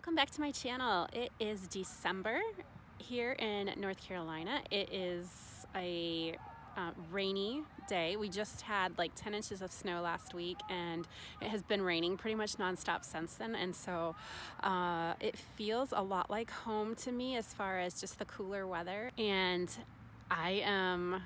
Welcome back to my channel. It is December here in North Carolina. It is a rainy day. We just had like 10 inches of snow last week, and it has been raining pretty much nonstop since then, and so it feels a lot like home to me as far as just the cooler weather. And I am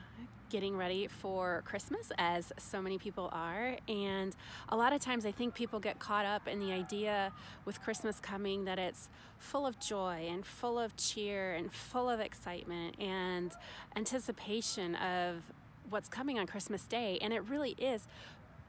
getting ready for Christmas, as so many people are, and a lot of times I think people get caught up in the idea with Christmas coming that it's full of joy and full of cheer and full of excitement and anticipation of what's coming on Christmas Day, and it really is.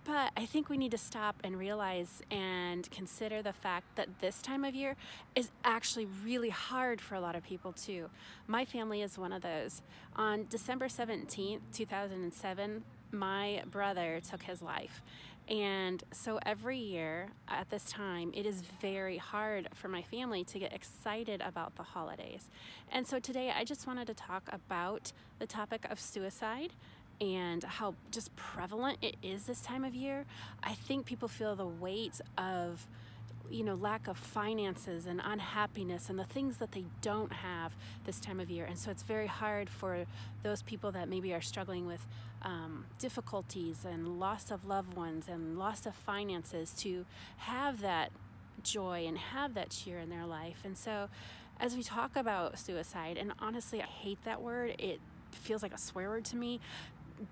But I think we need to stop and realize and consider the fact that this time of year is actually really hard for a lot of people too. My family is one of those. On December 17th, 2007, my brother took his life. And so every year at this time, it is very hard for my family to get excited about the holidays. And so today I just wanted to talk about the topic of suicide and how just prevalent it is this time of year. I think people feel the weight of, lack of finances and unhappiness and the things that they don't have this time of year. And so it's very hard for those people that maybe are struggling with difficulties and loss of loved ones and loss of finances to have that joy and have that cheer in their life. And so as we talk about suicide, and honestly, I hate that word. It feels like a swear word to me,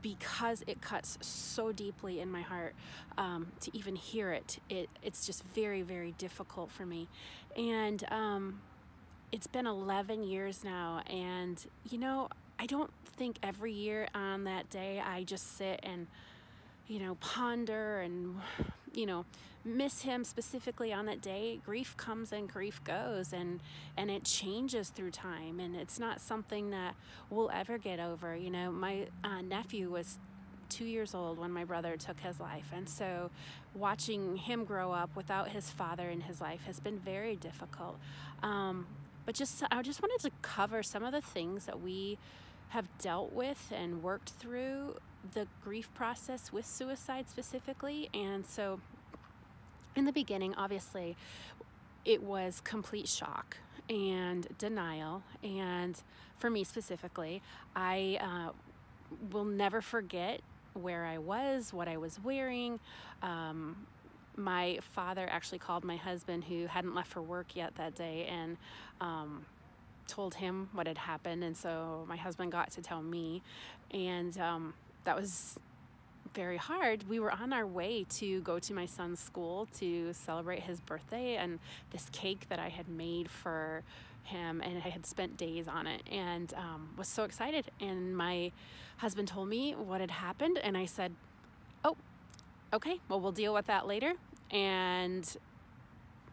because it cuts so deeply in my heart to even hear it. It's just very, very difficult for me. And it's been 11 years now, and I don't think every year on that day I just sit and ponder and miss him specifically on that day. Grief comes and grief goes, and it changes through time, and it's not something that we'll ever get over. My nephew was 2 years old when my brother took his life, and so watching him grow up without his father in his life has been very difficult. But I just wanted to cover some of the things that we have dealt with and worked through the grief process with suicide specifically. And so in the beginning, obviously, it was complete shock and denial. And for me specifically, I will never forget where I was, what I was wearing. My father actually called my husband, who hadn't left for work yet that day, and told him what had happened. And so my husband got to tell me, and that was very hard. We were on our way to go to my son's school to celebrate his birthday, and this cake that I had made for him, and I had spent days on it, and was so excited. And my husband told me what had happened, and I said, oh, okay, well, we'll deal with that later, and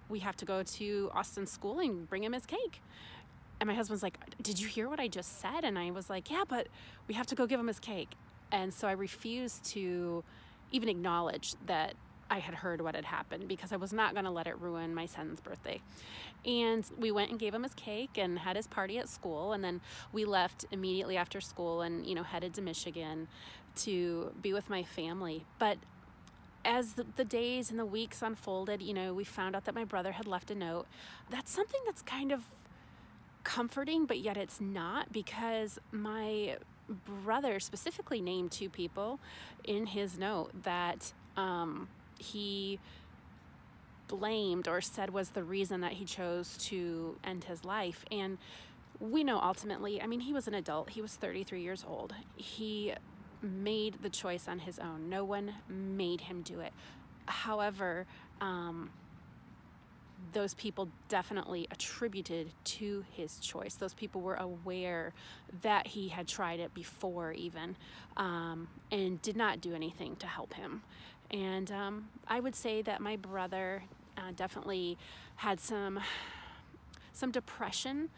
we have to go to Austin's school and bring him his cake. And my husband's like, did you hear what I just said? And I was like, yeah, but we have to go give him his cake. And so I refused to even acknowledge that I had heard what had happened, because I was not going to let it ruin my son's birthday. And we went and gave him his cake and had his party at school. And then we left immediately after school and, headed to Michigan to be with my family. But as the days and the weeks unfolded, we found out that my brother had left a note. That's something that's kind of comforting, but yet it's not, because my brother specifically named 2 people in his note that he blamed or said was the reason that he chose to end his life. And we know ultimately, he was an adult. He was 33 years old. He made the choice on his own. No one made him do it. However, those people definitely attributed to his choice. Those people were aware that he had tried it before even, and did not do anything to help him. And I would say that my brother definitely had some depression.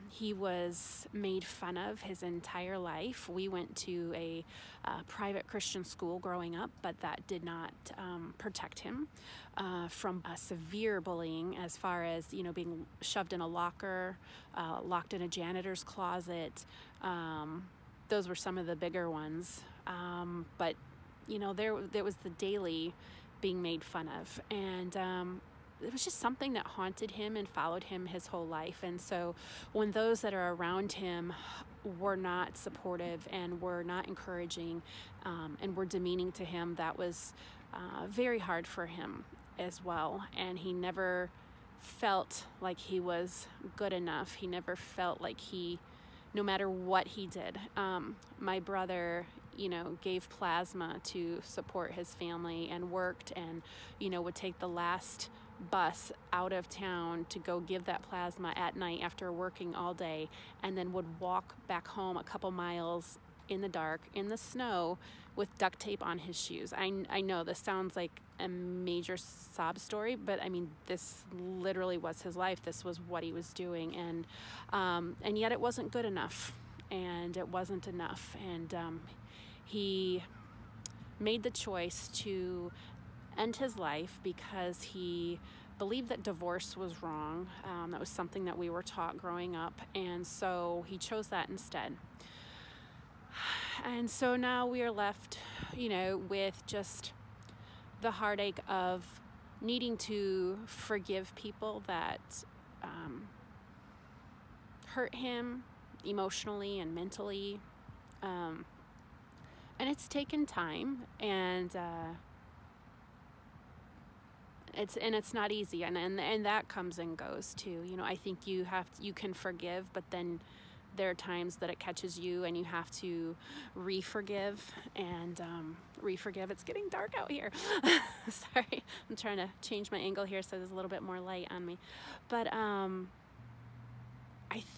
He was made fun of his entire life. We went to a private Christian school growing up, but that did not protect him from severe bullying, as far as being shoved in a locker, locked in a janitor's closet. Those were some of the bigger ones, but there was the daily being made fun of. And it was just something that haunted him and followed him his whole life. And so when those that are around him were not supportive and were not encouraging, and were demeaning to him, that was very hard for him as well. And he never felt like he was good enough. He never felt like no matter what he did. My brother, gave plasma to support his family and worked and, would take the last bus out of town to go give that plasma at night after working all day, and then would walk back home a couple miles in the dark, in the snow, with duct tape on his shoes. I know this sounds like a major sob story, but I mean, this literally was his life. This was what he was doing, and yet it wasn't good enough, and it wasn't enough, and he made the choice to end his life because he believed that divorce was wrong. That was something that we were taught growing up, and so he chose that instead. And so now we are left, with just the heartache of needing to forgive people that hurt him emotionally and mentally. And it's taken time, and it's not easy, and that comes and goes too. I think you can forgive, but then there are times that it catches you and you have to re-forgive and re-forgive. It's getting dark out here. Sorry, I'm trying to change my angle here so there's a little bit more light on me. But I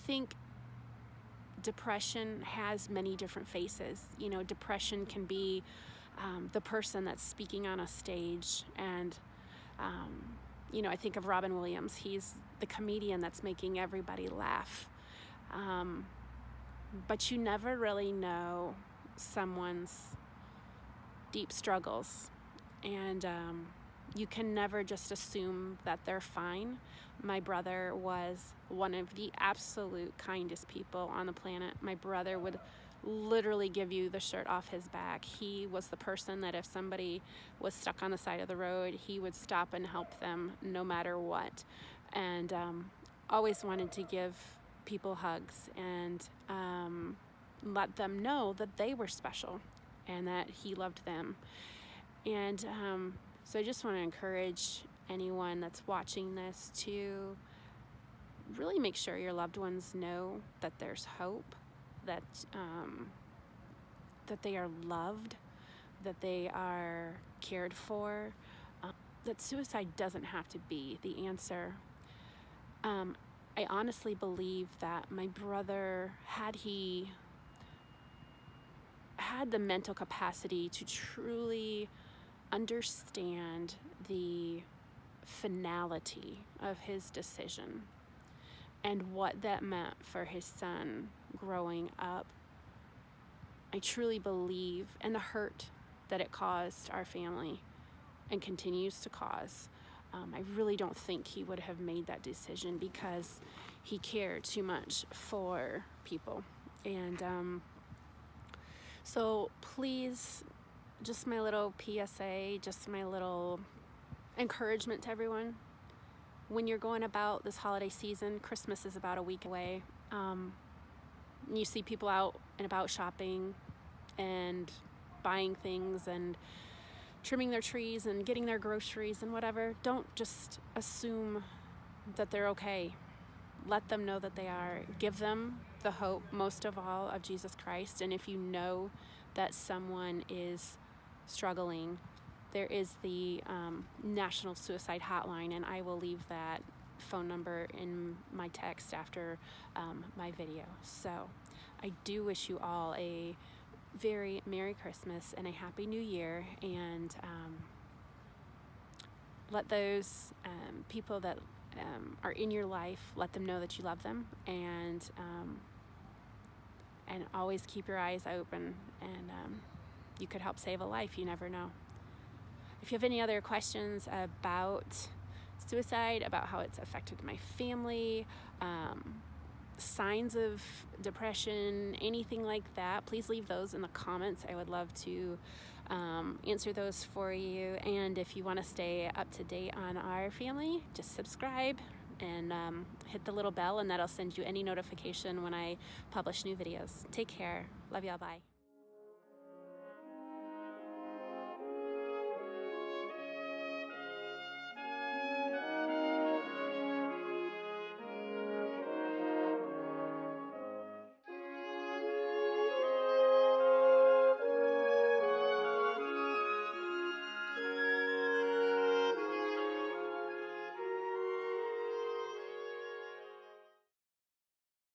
think depression has many different faces. Depression can be the person that's speaking on a stage, and I think of Robin Williams. He's the comedian that's making everybody laugh. But you never really know someone's deep struggles, and you can never just assume that they're fine. My brother was one of the absolute kindest people on the planet. My brother would literally give you the shirt off his back. He was the person that if somebody was stuck on the side of the road, he would stop and help them no matter what, and always wanted to give people hugs and let them know that they were special and that he loved them. And so I just want to encourage anyone that's watching this to really make sure your loved ones know that there's hope, that they are loved, that they are cared for, that suicide doesn't have to be the answer. I honestly believe that my brother, had he had the mental capacity to truly understand the finality of his decision and what that meant for his son growing up, I truly believe, and the hurt that it caused our family and continues to cause, I really don't think he would have made that decision because he cared too much for people. And so please, just my little PSA, just my little encouragement to everyone. When you're going about this holiday season, Christmas is about a week away. You see people out and about shopping and buying things and trimming their trees and getting their groceries and whatever. Don't just assume that they're okay. Let them know that they are. Give them the hope, most of all, of Jesus Christ. And if you know that someone is struggling, there is the National Suicide Hotline, and I will leave that phone number in my text after my video. So I do wish you all a very Merry Christmas and a Happy New Year, and let those people that are in your life, let them know that you love them, and always keep your eyes open, and you could help save a life. You never know. If you have any other questions about suicide, about how it's affected my family, signs of depression, anything like that, please leave those in the comments. I would love to answer those for you. And if you want to stay up to date on our family, just subscribe and hit the little bell, and that'll send you any notification when I publish new videos. Take care. Love y'all. Bye.